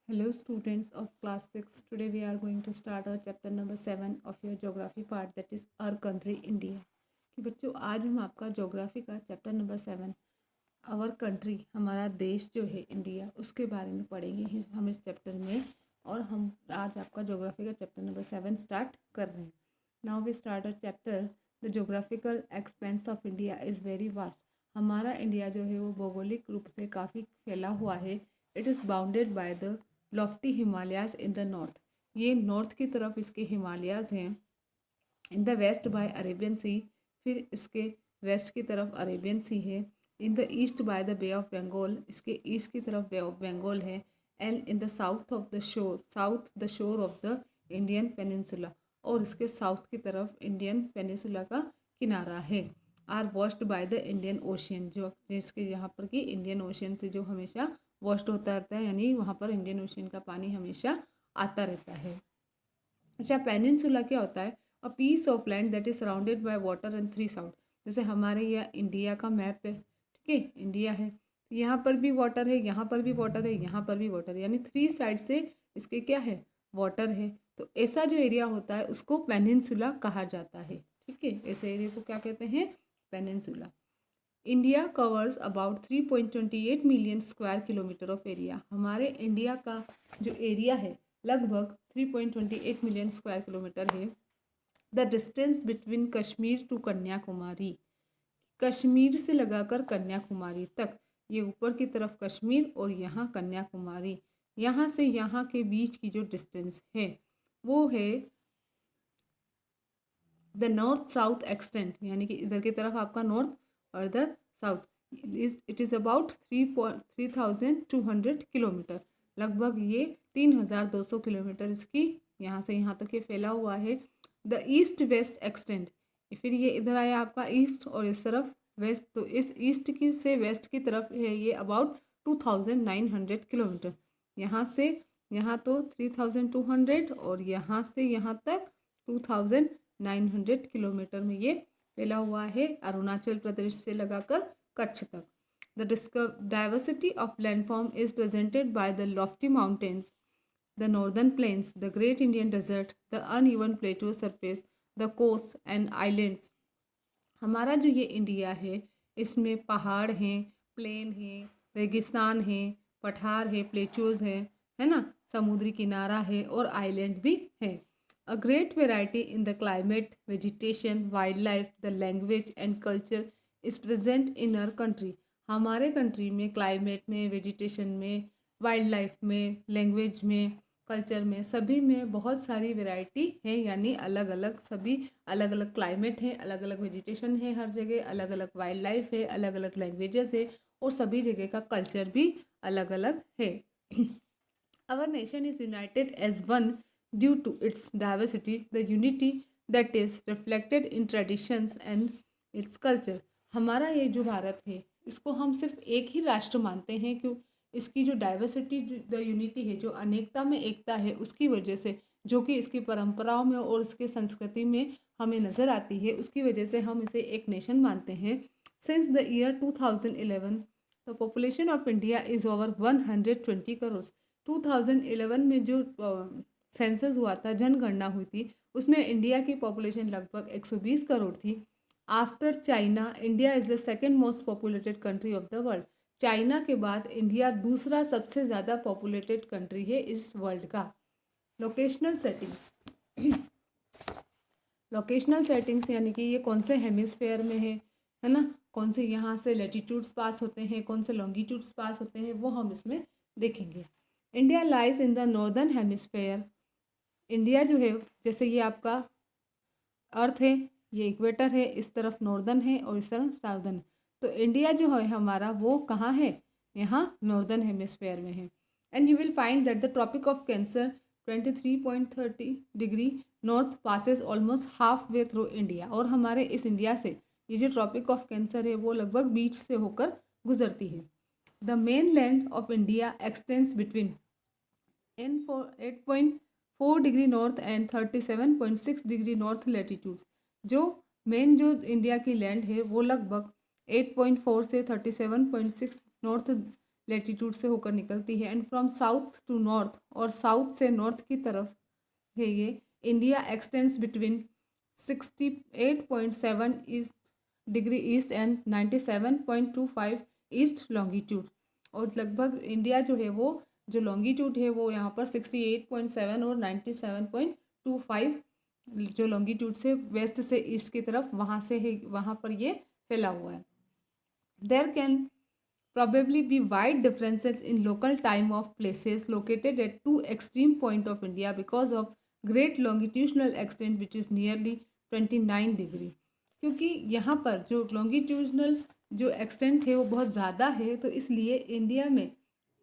Hello students of class 6. Today we are going to start our chapter number 7 of your geography part, that is our country India. कि बच्चों आज हम आपका geography का chapter number 7 our country हमारा देश जो है इंडिया उसके बारे में पढ़ेंगे हम इस चैप्टर में। और हम आज आपका ज्योग्राफी का चैप्टर नंबर 7 स्टार्ट कर रहे हैं। Now we start our chapter. The geographical expanse of India is very vast. हमारा इंडिया जो है वो भौगोलिक रूप से काफ़ी फैला हुआ है। It is bounded by the lofty Himalayas in the north. ये नॉर्थ की तरफ इसके हिमालयाज हैं। In the west by Arabian sea, फिर इसके वेस्ट की तरफ अरेबियन सी है। In the east by the bay of Bengal, इसके ईस्ट की तरफ बे ऑफ बंगाल है। And in the south of the shore, south the shore of the Indian peninsula, और इसके साउथ की तरफ इंडियन पेनिनसुला का किनारा है। Are washed by the Indian ocean, जो जिसके यहाँ पर कि इंडियन ओशियन से जो हमेशा वॉश्ड होता रहता है, यानी वहाँ पर इंडियन ओशियन का पानी हमेशा आता रहता है। अच्छा, पेनिनसुला क्या होता है? A piece of land that is surrounded by water and three south. जैसे हमारे यहाँ इंडिया का मैप है, ठीक है, इंडिया है, यहाँ पर भी वाटर है, यहाँ पर भी वाटर है, यहाँ पर भी वाटर है, यानी थ्री साइड से इसके क्या है, वाटर है। तो ऐसा जो एरिया होता है उसको पेनिनसुला कहा जाता है। ठीक है, ऐसे एरिया को क्या कहते हैं? Peninsula. India covers about 3.28 million square kilometre of area. हमारे इंडिया का जो एरिया है लगभग 3.28 मिलियन स्क्वायर किलोमीटर है। The distance between Kashmir to Kanyakumari, Kashmir से लगाकर कन्याकुमारी तक, ये ऊपर की तरफ कश्मीर और यहाँ कन्याकुमारी, यहाँ से यहाँ के बीच की जो डिस्टेंस है वो है द नॉर्थ साउथ एक्सटेंट, यानी कि इधर की तरफ आपका नॉर्थ और इधर south. It is about 3,200 kilometre, लगभग ये 3,200 किलोमीटर इसकी यहाँ से यहाँ तक ये फैला हुआ है। द ईस्ट वेस्ट एक्सटेंट, फिर ये इधर आया आपका ईस्ट और इस तरफ वेस्ट, तो इस ईस्ट की से वेस्ट की तरफ है ये अबाउट 2,900 किलोमीटर। यहाँ से यहाँ तो 3,200 और यहाँ से यहाँ तक 2,900 किलोमीटर में ये फैला हुआ है, अरुणाचल प्रदेश से लगाकर कच्छ तक। The diversity of landform is presented by the Lofty mountains, the northern plains, the great Indian desert, the uneven plateau surface, the coasts and islands। हमारा जो ये इंडिया है इसमें पहाड़ हैं, प्लेन हैं, रेगिस्तान हैं, पठार है, प्लेटूज है ना, समुद्री किनारा है और आइलैंड भी है। A great variety in the climate, vegetation, wild life, the language and culture is present in our country. हमारे कंट्री में क्लाइमेट में, वेजिटेशन में, वाइल्ड लाइफ में, लैंग्वेज में, कल्चर में, सभी में बहुत सारी वैरायटी है, यानी अलग अलग सभी अलग अलग क्लाइमेट है, अलग अलग वेजिटेशन है, हर जगह अलग अलग वाइल्ड लाइफ है, अलग अलग लैंग्वेजेस है और सभी जगह का कल्चर भी अलग अलग है। Our nation is united as one due to its diversity, the unity that is reflected in traditions and its culture। हमारा ये जो भारत है इसको हम सिर्फ एक ही राष्ट्र मानते हैं, क्यों? इसकी जो डाइवर्सिटी, द यूनिटी है, जो अनेकता में एकता है, उसकी वजह से, जो कि इसकी परंपराओं में और इसके संस्कृति में हमें नज़र आती है, उसकी वजह से हम इसे एक नेशन मानते हैं। Since the year 2011 the population of India is over 120 crore. 2011 में जो सेंसस हुआ था, जनगणना हुई थी, उसमें इंडिया की पॉपुलेशन लगभग 120 करोड़ थी। After China, India is the second most populated country of the world. China के बाद इंडिया दूसरा सबसे ज़्यादा पॉपुलेटेड कंट्री है इस वर्ल्ड का। लोकेशनल सेटिंग्स, लोकेशनल सेटिंग्स यानी कि ये कौन से हेमिस्फेयर में है ना, कौन से यहाँ से लेटीट्यूड्स पास होते हैं, कौन से लॉन्गिट्यूड्स पास होते हैं, वो हम इसमें देखेंगे। India lies in the northern hemisphere. India जो है, जैसे ये आपका अर्थ है, ये इक्वेटर है, इस तरफ नॉर्दर्न है और इस तरफ साउदर्न है। तो इंडिया जो है हमारा वो कहाँ है? यहाँ नॉर्दर्न हेमिस्फेयर में है। And you will find that the tropic of cancer 23.30 degree north passes almost half way through India. और हमारे इस इंडिया से ये जो ट्रॉपिक ऑफ कैंसर है वो लगभग बीच से होकर गुजरती है। The main land of India extends between 8.4 degree north and 37.6 degree north latitudes. जो मेन जो इंडिया की लैंड है वो लगभग 8.4 से 37.6 नॉर्थ लेटीट्यूड से होकर निकलती है। And from south to north, और साउथ से नॉर्थ की तरफ है ये, India extends between 68.7 east degree east and 97.25 east longitude. और लगभग इंडिया जो है वो जो लॉन्गिट्यूड है वो यहाँ पर 68.7 और 97.25 जो लॉन्गिट्यूड से वेस्ट से ईस्ट की तरफ वहाँ से है, वहाँ पर ये फैला हुआ है। There can probably be wide differences in local time of places located at two extreme point of India because of great longitudinal extent which is nearly 29 degree। क्योंकि यहाँ पर जो longitudinal जो extent है वो बहुत ज़्यादा है, तो इसलिए इंडिया में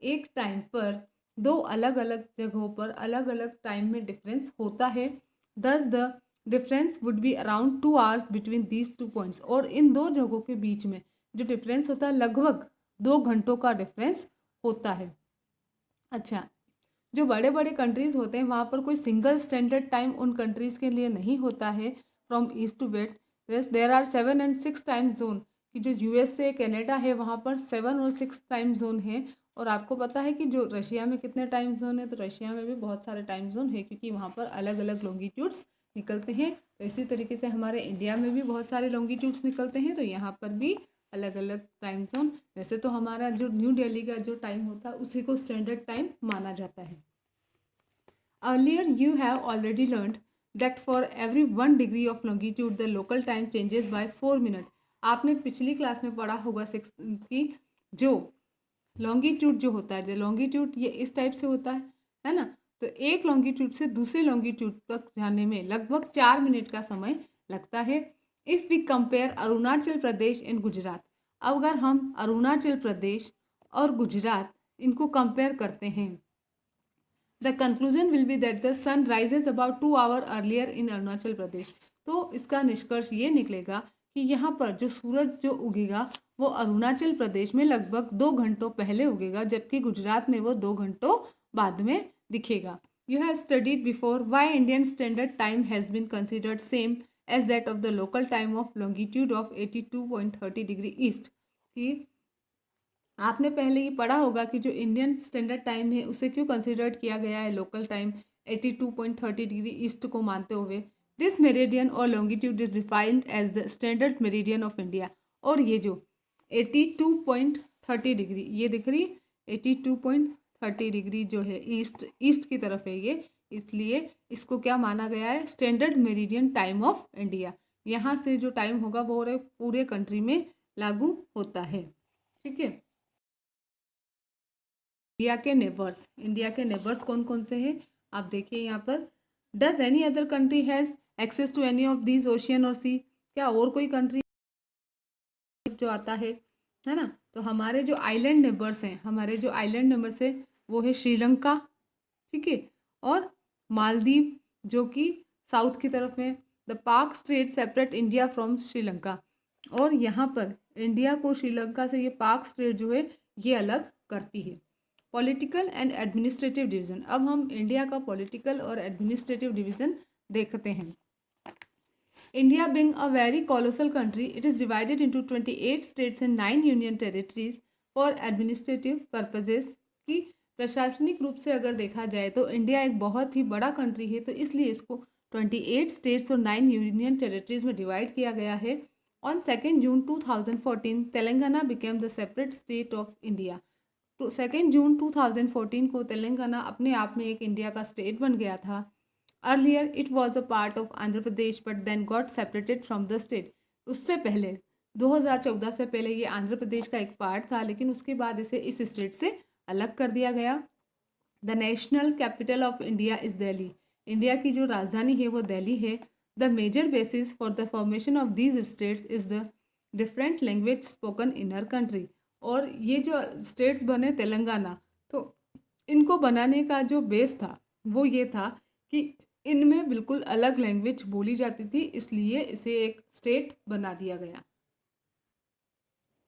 एक टाइम पर दो अलग अलग जगहों पर अलग अलग टाइम में डिफरेंस होता है। दस the difference would be around 2 hours between these 2 points. और इन दो जगहों के बीच में जो डिफरेंस होता है लगभग 2 घंटों का डिफरेंस होता है। अच्छा, जो बड़े बड़े कंट्रीज़ होते हैं वहाँ पर कोई सिंगल स्टैंडर्ड टाइम उन कंट्रीज़ के लिए नहीं होता है। From east to west there are 7 and 6 time zone, कि जो यूएसए कनाडा है वहाँ पर 7 और 6 टाइम जोन है। और आपको पता है कि जो रशिया में कितने टाइम जोन है, तो रशिया में भी बहुत सारे टाइम जोन है क्योंकि वहाँ पर अलग अलग लॉन्गिट्यूड्स निकलते हैं। तो इसी तरीके से हमारे इंडिया में भी बहुत सारे लॉन्गिट्यूड्स निकलते हैं, तो यहाँ पर भी अलग अलग टाइम जोन। वैसे तो हमारा जो न्यू दिल्ली का जो टाइम होता है उसी को स्टैंडर्ड टाइम माना जाता है। Earlier you have already learned that for every 1 degree of longitude the local time changes by 4 minutes। आपने पिछली क्लास में पढ़ा होगा कि जो लॉन्गिट्यूड जो होता है, जो लॉन्गिट्यूड ये इस टाइप से होता है ना। तो एक लॉन्गिट्यूड से दूसरे लॉन्गिट्यूड तक जाने में लगभग 4 मिनट का समय लगता है। If we compare Arunachal Pradesh and Gujarat, अब अगर हम अरुणाचल प्रदेश और गुजरात इनको कंपेयर करते हैं, the conclusion will be that the sun rises about 2 hours earlier in Arunachal Pradesh. तो इसका निष्कर्ष ये निकलेगा कि यहाँ पर जो सूरज जो उगेगा वो अरुणाचल प्रदेश में लगभग 2 घंटों पहले उगेगा, जबकि गुजरात में वो 2 घंटों बाद में दिखेगा। You have studied before why Indian standard time has been considered same as that of the local time of longitude of 82.30 degree east. कि आपने पहले ये पढ़ा होगा कि जो इंडियन स्टैंडर्ड टाइम है उसे क्यों कंसिडर्ड किया गया है लोकल टाइम 82.30 डिग्री ईस्ट को मानते हुए। दिस मेरिडियन और longitude is defined as the standard meridian of India. और ये जो 82.30 डिग्री ये दिख रही है, 82.30 डिग्री जो है ईस्ट की तरफ है ये, इसलिए इसको क्या माना गया है, standard meridian time of India. यहाँ से जो टाइम होगा वो पूरे कंट्री में लागू होता है। ठीक है। इंडिया के नेबर्स कौन कौन से हैं आप देखिए यहाँ पर। Does any other country has access to any of these ocean और सी, क्या और कोई कंट्री जो आता है ना। तो हमारे जो आइलैंड नेबर्स हैं, हमारे जो आइलैंड नेबर्स है वो है श्रीलंका, ठीक है, और मालदीव जो कि साउथ की तरफ में। द पाक straight separate India from Sri Lanka, और यहाँ पर इंडिया को श्रीलंका से ये पाक स्ट्रेट जो है ये अलग करती है। पॉलिटिकल एंड एडमिनिस्ट्रेटिव डिवीज़न, अब हम इंडिया का पॉलिटिकल और एडमिनिस्ट्रेटिव डिवीज़न देखते हैं। India being a very colossal country, it is divided into 28 states and 9 union territories for administrative purposes। कि प्रशासनिक रूप से अगर देखा जाए तो इंडिया एक बहुत ही बड़ा कंट्री है, तो इसलिए इसको 28 स्टेट्स और 9 यूनियन टेरिटरीज में डिवाइड किया गया है। On 2 June 2014 Telangana became the separate state of India. तो 2 जून 2014 को तेलंगाना अपने आप में एक इंडिया का स्टेट बन गया था। Earlier it was a part of Andhra Pradesh but then got separated from the state. उससे पहले 2014 से पहले ये आंध्र प्रदेश का एक पार्ट था, लेकिन उसके बाद इसे इस स्टेट से अलग कर दिया गया। The national capital of India is Delhi, India की जो राजधानी है वो दिल्ली है। The major basis for the formation of these states is the different language spoken in her country. और ये जो स्टेट्स बने तेलंगाना, तो इनको बनाने का जो बेस था वो ये था कि इनमें बिल्कुल अलग लैंग्वेज बोली जाती थी, इसलिए इसे एक स्टेट बना दिया गया।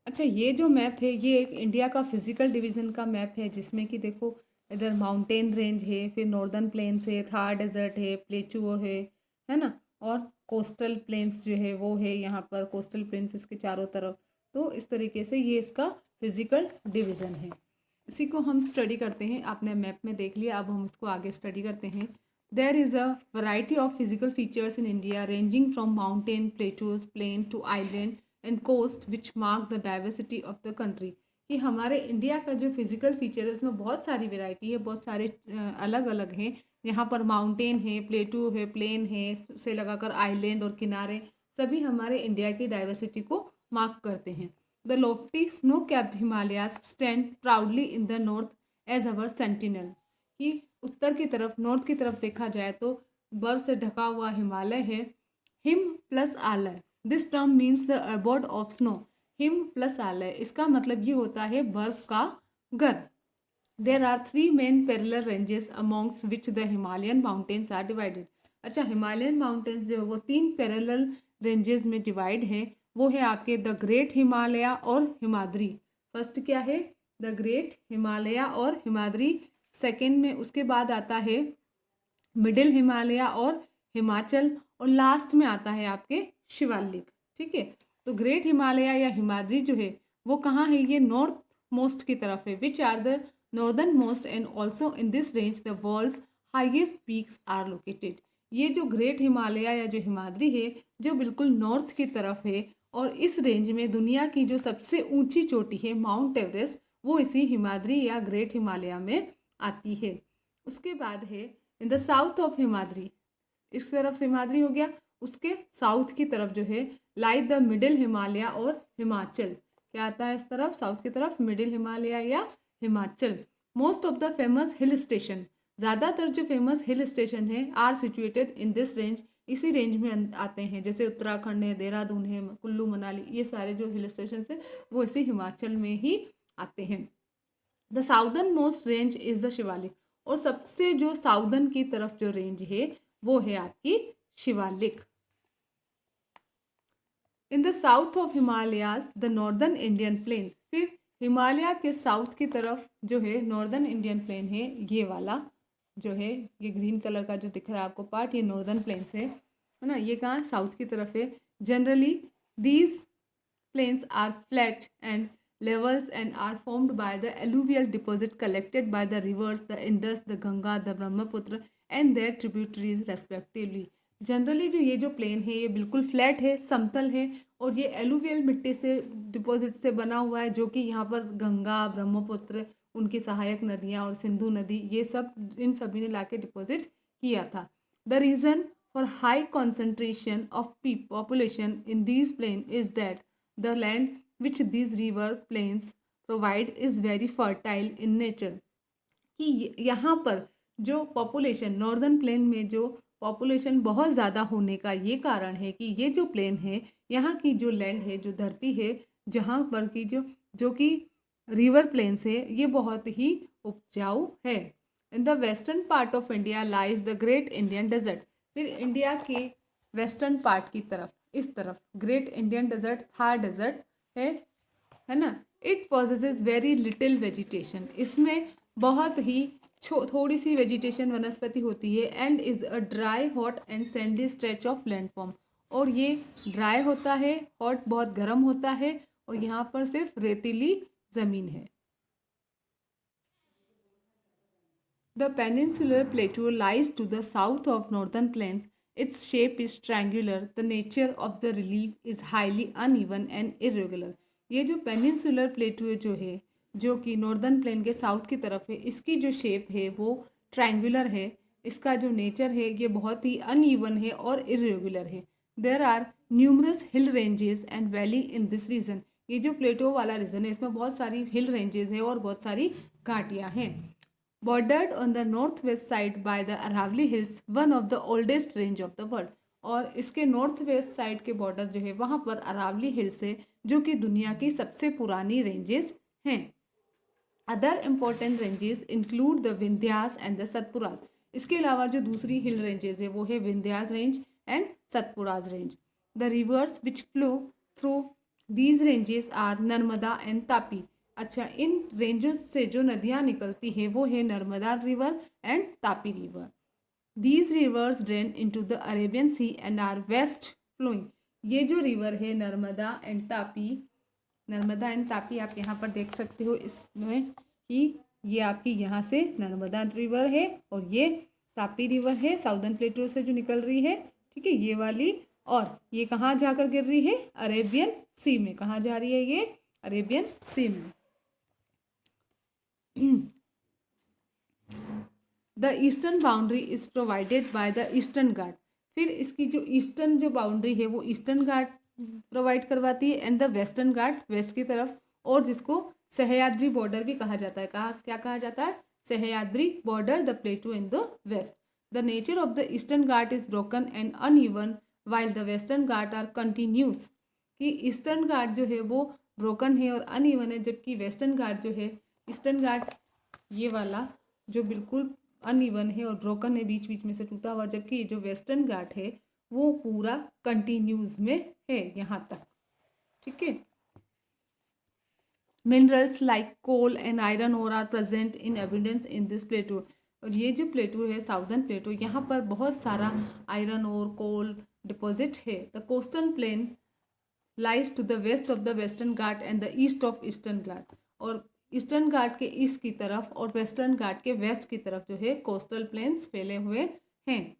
अच्छा, ये जो मैप है ये एक इंडिया का फिजिकल डिवीज़न का मैप है, जिसमें कि देखो इधर माउंटेन रेंज है, फिर नॉर्दर्न प्लेन्स है, थार डेजर्ट है, प्लेटू है ना, और कोस्टल प्लेन्स जो है वो है यहाँ पर, कोस्टल प्लेन्स इसके चारों तरफ। तो इस तरीके से ये इसका फिजिकल डिवीज़न है। इसी को हम स्टडी करते हैं। आपने मैप में देख लिया, अब हम इसको आगे स्टडी करते हैं। There is a variety of physical features in India ranging from mountain, plateaus, plain to island and coast which mark the diversity of the country. कि हमारे इंडिया का जो फिजिकल फीचर है उसमें बहुत सारी वेराइटी है, बहुत सारे अलग अलग हैं। यहाँ पर माउंटेन है, प्लेटू है, प्लेन है, से लगाकर आइलैंड और किनारे, सभी हमारे इंडिया की डाइवर्सिटी को मार्क करते हैं। The lofty snow-capped Himalayas stand proudly in the north as our sentinels। कि उत्तर की तरफ, नॉर्थ की तरफ देखा जाए तो बर्फ से ढका हुआ हिमालय है। हिम प्लस आलय, this term means the abode of snow. हिम प्लस आलय, इसका मतलब ये होता है बर्फ का घर। There are 3 main parallel ranges amongst which the Himalayan mountains are divided. अच्छा, हिमालयन माउंटेन्स जो है वो 3 पैरेलल रेंजेस में डिवाइड हैं। वो है आपके द ग्रेट हिमालय और हिमाद्री। फर्स्ट क्या है? द ग्रेट हिमालय और हिमाद्री। सेकंड में उसके बाद आता है मिडिल हिमालय और हिमाचल, और लास्ट में आता है आपके शिवालिक। ठीक है, तो ग्रेट हिमालय या हिमाद्री जो है वो कहाँ है? ये नॉर्थ मोस्ट की तरफ है। Which are the northern most and also in this range the world's highest peaks are located. ये जो ग्रेट हिमालय या जो हिमाद्री है जो बिल्कुल नॉर्थ की तरफ है, और इस रेंज में दुनिया की जो सबसे ऊंची चोटी है माउंट एवरेस्ट, वो इसी हिमाद्री या ग्रेट हिमालय में आती है। उसके बाद है in the south of Himadri, इस तरफ से हिमाद्री हो गया, उसके साउथ की तरफ जो है लाई द मिडिल हिमालय और हिमाचल। क्या आता है इस तरफ? साउथ की तरफ मिडिल हिमालय या Himachal. Most of the famous hill station, ज़्यादातर जो फेमस हिल स्टेशन है are situated in this range, इसी रेंज में आते हैं। जैसे उत्तराखंड है, देहरादून है, कुल्लू मनाली, ये सारे जो हिल स्टेशन है वो इसी हिमाचल में ही आते हैं। The southern most range is the Shivalik, और सबसे जो साउदर्न की तरफ जो रेंज है वो है आपकी शिवालिक। इन the south of Himalayas the northern Indian plains, फिर हिमालय के साउथ की तरफ जो है नॉर्दर्न इंडियन प्लेन है, ये वाला जो है, ये ग्रीन कलर का जो दिख रहा है आपको पार्ट, ये नॉर्दर्न प्लेन्स है ना। ये कहाँ? साउथ की तरफ है। Generally these plains are flat and levels and are formed by the alluvial deposit collected by the rivers the Indus, the Ganga, the Brahmaputra and their tributaries respectively। Generally जो ये जो प्लेन है ये बिल्कुल flat है, समतल है, और ये एलुवियल मिट्टी से डिपॉजिट से बना हुआ है, जो कि यहाँ पर गंगा, ब्रह्मपुत्र, उनकी सहायक नदियाँ और सिंधु नदी, ये सब इन सभी ने लाके डिपॉजिट किया था। The reason for high concentration of population in these plain is that the land which these river plains provide is very fertile in nature। कि यहाँ पर जो पॉपुलेशन, नॉर्दर्न प्लेन में जो पॉपुलेशन बहुत ज़्यादा होने का ये कारण है कि ये जो प्लेन है, यहाँ की जो लैंड है, जो धरती है, जहाँ पर की जो कि रिवर प्लेन्स है, ये बहुत ही उपजाऊ है। In the western part of India lies the great Indian desert. फिर इंडिया के वेस्टर्न पार्ट की तरफ, इस तरफ great Indian desert, Thar desert है ना। It possesses very little vegetation, इसमें बहुत ही थोड़ी सी वेजिटेशन, वनस्पति होती है। And is a dry, hot and sandy stretch of landform, और ये ड्राई होता है, हॉट बहुत गर्म होता है, और यहाँ पर सिर्फ रेतीली ज़मीन है। The peninsular plateau lies to the south of northern plains. Its shape is triangular. The nature of the relief is highly uneven and irregular। ये जो पेनिनसुलर प्लेटू जो है, जो कि नॉर्दर्न प्लेन के साउथ की तरफ है, इसकी जो शेप है वो ट्रायंगुलर है। इसका जो नेचर है ये बहुत ही अनइवन है और इरेगुलर है। There are numerous hill ranges and valley in this region. ये जो प्लेटो वाला रीजन है इसमें बहुत सारी हिल रेंजेस है और बहुत सारी घाटियाँ हैं। Bordered on the northwest side by the Aravalli Hills, one of the oldest range of the world। और इसके नॉर्थ वेस्ट साइड के बॉर्डर जो है वहाँ पर अरावली हिल्स है, जो कि दुनिया की सबसे पुरानी रेंजेस हैं। Other important ranges include the Vindhyas and the Satpuras. इसके अलावा जो दूसरी हिल रेंजेस है वो है Vindhyas range and Satpuras range. The rivers which flow through these ranges are Narmada and Tapi. अच्छा, इन रेंजेस से जो नदियाँ निकलती हैं वो है Narmada river and Tapi river. These rivers drain into the Arabian sea and are west flowing. ये जो रिवर है नर्मदा एंड तापी आप यहाँ पर देख सकते हो इसमें कि ये आपकी यहाँ से नर्मदा रिवर है और ये तापी रिवर है साउदर्न प्लेटू से जो निकल रही है, ठीक है, ये वाली। और ये कहाँ जाकर गिर रही है? अरेबियन सी में। कहाँ जा रही है ये? अरेबियन सी में। The eastern boundary is provided by the eastern Ghat. फिर इसकी जो ईस्टर्न जो बाउंड्री है वो ईस्टर्न घाट प्रोवाइड करवाती है, and the western Ghat west की तरफ, और जिसको सह्याद्री बॉर्डर भी कहा जाता है। क्या कहा जाता है? Sahyadri border the plateau in the west. The nature of the eastern Ghat is broken and uneven while the western Ghat are continuous. कि ईस्टर्न घाट जो है वो ब्रोकन है और अनइवन है, जबकि वेस्टर्न घाट जो है, ईस्टर्न घाट ये वाला जो बिल्कुल अनइवन है और ब्रोकन है, बीच बीच में से टूटा हुआ, जबकि जो वेस्टर्न घाट है वो पूरा कंटिन्यूज में है यहाँ तक, ठीक है। Minerals like coal and iron ore are present in evidence in this plateau. और ये जो प्लेटू है साउदर्न प्लेटू, यहाँ पर बहुत सारा आयरन और कोल डिपॉजिट है। The coastal plain lies to the west of the western Ghat and the east of eastern Ghat. और ईस्टर्न घाट के ईस्ट की तरफ और वेस्टर्न घाट के वेस्ट की तरफ जो है कोस्टल प्लेन्स फैले हुए हैं।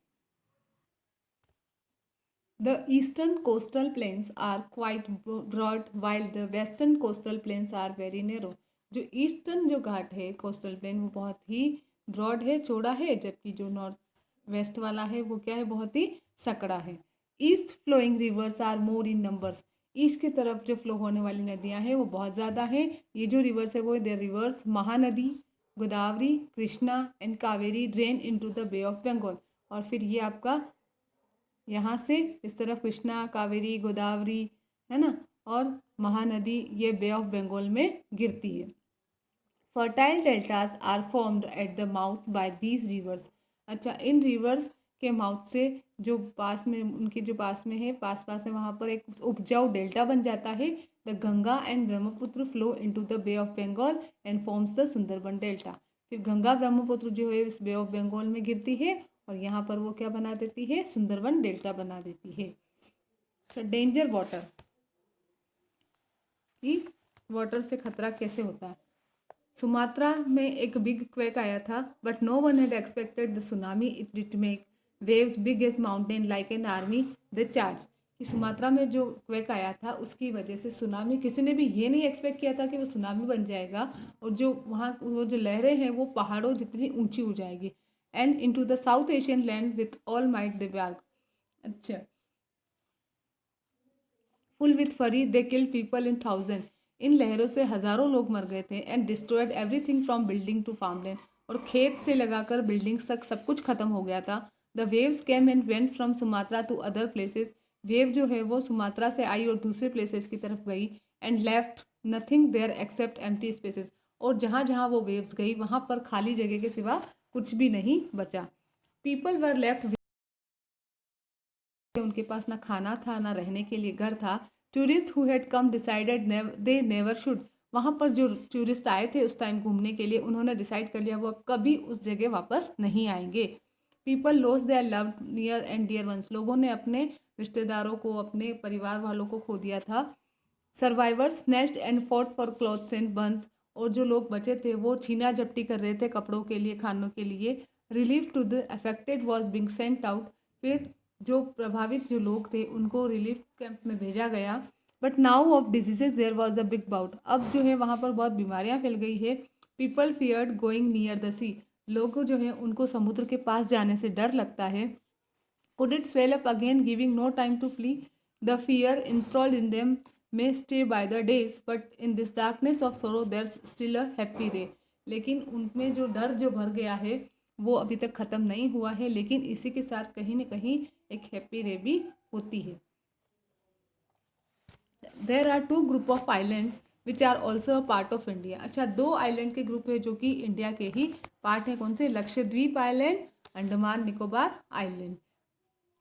The eastern coastal plains are quite broad while the western coastal plains are very narrow. जो ईस्टर्न जो घाट है कोस्टल प्लेन वो बहुत ही ब्रॉड है, चौड़ा है, जबकि जो नॉर्थ वेस्ट वाला है वो क्या है? बहुत ही सकड़ा है। East flowing rivers are more in numbers. East की तरफ जो फ्लो होने वाली नदियां हैं वो बहुत ज़्यादा हैं। ये जो रिवर्स है वो the rivers Mahanadi, Godavari, Krishna and Kaveri drain into the bay of Bengal. और फिर ये आपका यहाँ से इस तरफ कृष्णा, कावेरी, गोदावरी है ना, और महानदी ये बे ऑफ बंगाल में गिरती है। Fertile deltas are formed at the mouth by these rivers. अच्छा, इन रिवर्स के माउथ से जो पास में उनके जो पास में है, पास है, वहाँ पर एक उपजाऊ डेल्टा बन जाता है। The Ganga and Brahmaputra flow into the bay of Bengal and forms the Sundarban delta. फिर गंगा ब्रह्मपुत्र जो है इस बे ऑफ बंगाल में गिरती है और यहाँ पर वो क्या बना देती है? सुंदरबन डेल्टा बना देती है। अच्छा, डेंजर वाटर, कि वाटर से खतरा कैसे होता है। सुमात्रा में एक बिग क्वेक आया था, but no one had expected the tsunami it did make waves big as mountain like an army the charge. कि सुमात्रा में जो क्वेक आया था उसकी वजह से सुनामी, किसी ने भी ये नहीं एक्सपेक्ट किया था कि वो सुनामी बन जाएगा और जो वहाँ वो जो लहरें हैं वो पहाड़ों जितनी ऊंची हो जाएगी। And into the South Asian land with all might they bag. अच्छा, full with fury they killed people in thousand. इन लहरों से हजारों लोग मर गए थे। And destroyed everything from building to farmland. और खेत से लगाकर बिल्डिंग्स तक सब कुछ खत्म हो गया था। The waves came and went from Sumatra to other places. Wave जो है वो सुमात्रा से आई और दूसरे प्लेसेस की तरफ गई। And left nothing there except empty spaces. और जहाँ जहाँ वो वेव्स गई वहाँ पर खाली जगह के सिवा कुछ भी नहीं बचा। पीपल वर लेफ्ट, उनके पास ना खाना था ना रहने के लिए घर था। Tourist who had come decided they never should. वहाँ पर जो टूरिस्ट आए थे उस टाइम घूमने के लिए, उन्होंने डिसाइड कर लिया वो अब कभी उस जगह वापस नहीं आएंगे। People loss their love near and dear ones. लोगों ने अपने रिश्तेदारों को, अपने परिवार वालों को खो दिया था। Survivors snatched and fought for clothes and buns. और जो लोग बचे थे वो छीना झपटी कर रहे थे कपड़ों के लिए, खानों के लिए। Relief to the affected was being sent out. फिर जो प्रभावित जो लोग थे उनको रिलीफ कैंप में भेजा गया। But now of diseases there was a big bout. अब जो है वहाँ पर बहुत बीमारियाँ फैल गई है। People feared going near the sea. लोग जो है उनको समुद्र के पास जाने से डर लगता है। Could it swell up again giving no time to flee. The fear installed in them may stay by the days but in this darkness of sorrow there's still a happy ray। लेकिन उनमें जो डर जो भर गया है वो अभी तक ख़त्म नहीं हुआ है, लेकिन इसी के साथ कहीं न कहीं एक हैप्पी रे भी होती है। There are two group of island which are also a part of India. अच्छा, दो आइलैंड के ग्रुप है जो कि इंडिया के ही पार्ट है। कौन से? Lakshadweep island, Andaman Nicobar island.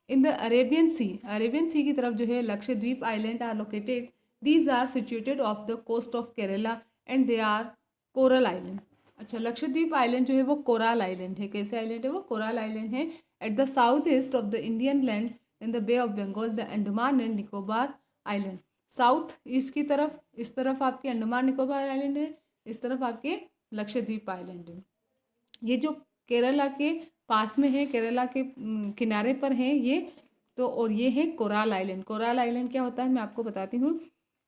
In the Arabian sea की तरफ जो है Lakshadweep island are located. These are situated off the coast of Kerala and they are coral island. अच्छा, लक्षद्वीप आइलैंड जो है वो कोरल आइलैंड है। कैसे आइलैंड है वो? कोरल आइलैंड है। At the south east of the Indian land in the bay of Bengal the Andaman and Nicobar island. South east की तरफ, इस तरफ आपके अंडमान निकोबार आइलैंड है, इस तरफ आपके लक्षद्वीप आइलैंड है। ये जो केरला के पास में है, केरला के किनारे पर है ये, तो और ये है कोराल आइलैंड। कोराल आइलैंड क्या होता है मैं आपको बताती हूँ।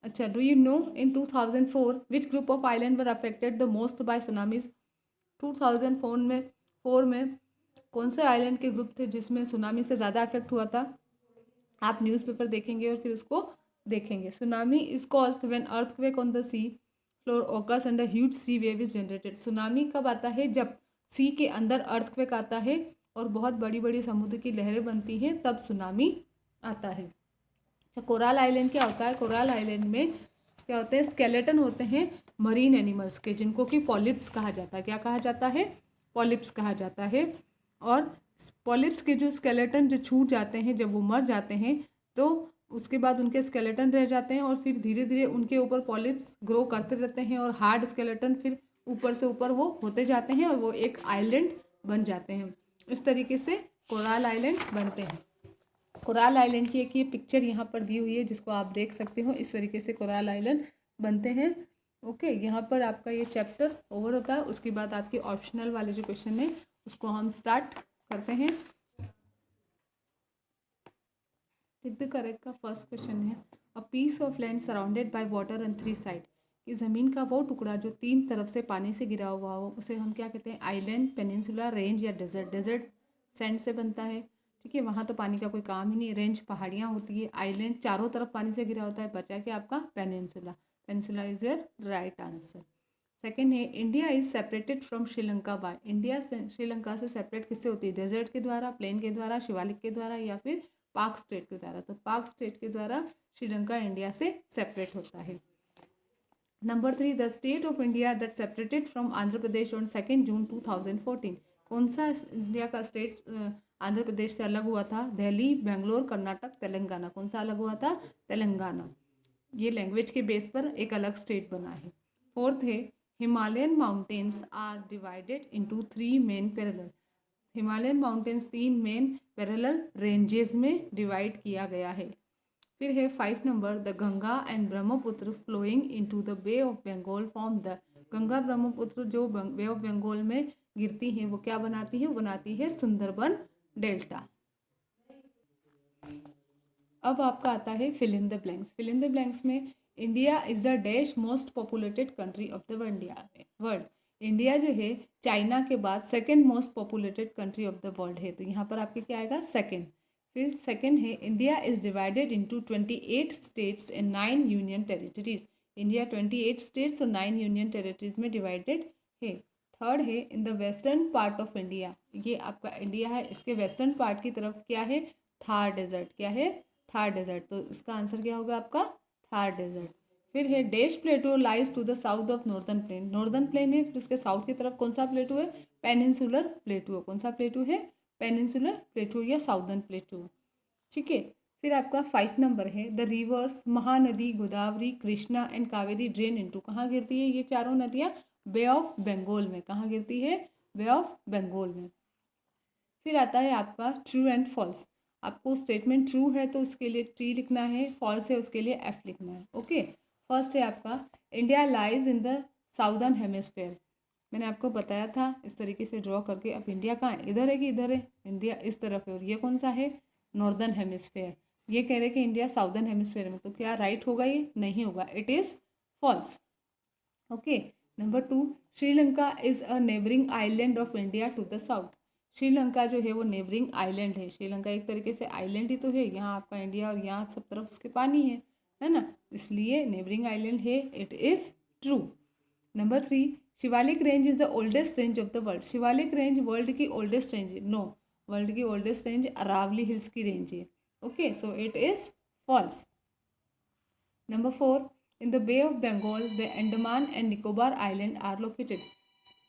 अच्छा, do you know in 2004 which group of island were affected the most by tsunamis? 2004 में कौन से आइलैंड के ग्रुप थे जिसमें सुनामी से ज़्यादा अफेक्ट हुआ था? आप न्यूज़पेपर देखेंगे और फिर उसको देखेंगे। Tsunami is caused when earthquake on the sea floor occurs and a huge sea wave is generated. Tsunami कब आता है? जब सी के अंदर अर्थक्वेक आता है और बहुत बड़ी बड़ी समुद्र की लहरें बनती हैं, तब सुनामी आता है। अच्छा, कोराल आइलैंड क्या होता है? कोराल आइलैंड में क्या होते हैं? स्केलेटन होते हैं मरीन एनिमल्स के, जिनको कि पॉलिप्स कहा जाता है। क्या कहा जाता है? पॉलिप्स कहा जाता है। और पॉलिप्स के जो स्केलेटन जो छूट जाते हैं, जब वो मर जाते हैं, तो उसके बाद उनके स्केलेटन रह जाते हैं और फिर धीरे धीरे उनके ऊपर पॉलिप्स ग्रो करते रहते हैं और हार्ड स्केलेटन फिर ऊपर से ऊपर वो होते जाते हैं और वो एक आइलैंड बन जाते हैं। इस तरीके से कोराल आइलैंड बनते हैं। कोराल आइलैंड की एक ये पिक्चर यहाँ पर दी हुई है जिसको आप देख सकते हो। इस तरीके से कोराल आइलैंड बनते हैं। ओके, यहाँ पर आपका ये चैप्टर ओवर होता है। उसके बाद आपके ऑप्शनल वाले जो क्वेश्चन है उसको हम स्टार्ट करते हैं। टिक द करेक्ट का फर्स्ट क्वेश्चन है, a piece of land surrounded by water on 3 side. कि ज़मीन का वो टुकड़ा जो 3 तरफ से पानी से घिरा हुआ हो, उसे हम क्या कहते हैं? आइलैंड, पेनिनसुला, रेंज या डेजर्ट। डेजर्ट सैंड से बनता है, ठीक है, वहाँ तो पानी का कोई काम ही नहीं। रेंज पहाड़ियाँ होती है, आइलैंड चारों तरफ पानी से घिरा होता है। बचा के आपका peninsula. Peninsula is your right answer. Second है, India is separated from Sri Lanka by. India Sri Lanka से सेपरेट किससे होती है? डेजर्ट के द्वारा, प्लेन के द्वारा, शिवालिक के द्वारा या फिर पाक स्टेट के द्वारा। तो पाक स्टेट के द्वारा श्रीलंका इंडिया से सेपरेट होता है। Number 3, the state of India that separated from Andhra Pradesh on 2 जून 2014। कौन सा इंडिया का स्टेट आंध्र प्रदेश से अलग हुआ था? दिल्ली, बेंगलोर, कर्नाटक, तेलंगाना। कौन सा अलग हुआ था? तेलंगाना। ये लैंग्वेज के बेस पर एक अलग स्टेट बना है। फोर्थ है, Himalayan mountains are divided into 3 main parallel. Himalayan mountains 3 main parallel ranges में डिवाइड किया गया है। फिर है 5 number, the Ganga and Brahmaputra flowing into the bay of Bengal form the. Ganga Brahmaputra जो बे ऑफ बंगाल में गिरती हैं वो क्या बनाती है? वो बनाती है सुंदरबन डेल्टा। अब आपका आता है fill in the blanks. Fill in the blanks में India is the dash most populated country of the world. India जो है चाइना के बाद second most populated country of the world है। तो यहाँ पर आपके क्या आएगा? सेकेंड। फिर सेकेंड है, India is divided into 28 states and 9 union territories. India 28 states और 9 यूनियन टेरिटरीज में डिवाइडेड है। थर्ड है, in the western part of India. ये आपका इंडिया है, इसके वेस्टर्न पार्ट की तरफ क्या है? थार डेजर्ट। क्या है? थार डेजर्ट। तो इसका आंसर क्या होगा आपका? थार डेजर्ट। फिर है, dash plateau lies to the south of northern plain. Northern plain है, फिर उसके साउथ की तरफ कौन सा प्लेटो है? पेनिनसुलर प्लेटो। कौन सा प्लेटो है? पेनिनसुलर प्लेटो या साउदर्न प्लेटो। ठीक है। फिर आपका 5 नंबर है, the reverse Mahanadi, Godavari, Krishna and Kaveri drain into. कहाँ गिरती है ये चारों नदियाँ? बे ऑफ बंगाल में। कहाँ गिरती है? बे ऑफ बंगाल में। फिर आता है आपका ट्रू एंड फॉल्स। आपको स्टेटमेंट ट्रू है तो उसके लिए टी लिखना है, फॉल्स है उसके लिए एफ लिखना है। ओके, फर्स्ट है आपका, India lies in the southern hemisphere. मैंने आपको बताया था इस तरीके से ड्रॉ करके। अब इंडिया कहाँ है? इधर है कि इधर है? इंडिया इस तरफ है और ये कौन सा है? Northern hemisphere. ये कह रहे कि इंडिया साउदर्न हेमिस्फेयर में, तो क्या राइट होगा? ये नहीं होगा, it is false. Okay, number 2, Sri Lanka is a neighbouring island of India to the south. Sri Lanka जो है वो नेबरिंग आइलैंड है। श्रीलंका एक तरीके से आइलैंड ही तो है, यहाँ आपका इंडिया और यहाँ सब तरफ उसके पानी है ना, इसलिए नेबरिंग आइलैंड है, it is true. Number 3, Shivalik range is the oldest range of the world. Shivalik range world की ओल्डेस्ट रेंज है? नो, वर्ल्ड की ओल्डेस्ट रेंज अरावली हिल्स की रेंज है। Okay, so it is false. Number 4, in the bay of Bengal the Andaman and Nicobar island are located.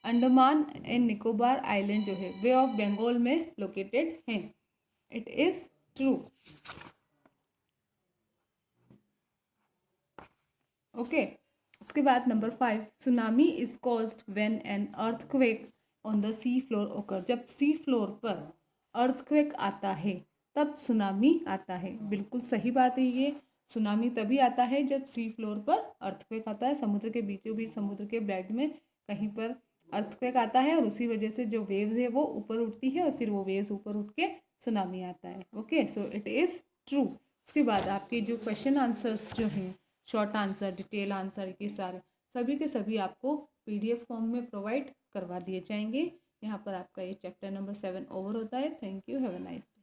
Andaman and Nicobar island जो है बे of Bengal में located हैं, it is true. Okay, उसके बाद number 5, tsunami is caused when an earthquake on the sea floor ओकर। जब sea floor पर earthquake आता है तब सुनामी आता है। बिल्कुल सही बात है ये। सुनामी तभी आता है जब सी फ्लोर पर अर्थक्वेक आता है, समुद्र के बीचों बीच, समुद्र के बेड में कहीं पर अर्थक्वेक आता है और उसी वजह से जो वेव्स है वो ऊपर उठती है और फिर वो वेव्स ऊपर उठ के सुनामी आता है। Okay, so it is true. उसके बाद आपके जो क्वेश्चन आंसर्स जो हैं, शॉर्ट आंसर, डिटेल आंसर, ये सारे सभी के सभी आपको PDF फॉर्म में प्रोवाइड करवा दिए जाएंगे। यहाँ पर आपका ये चैप्टर नंबर 7 ओवर होता है। Thank you, have a nice day.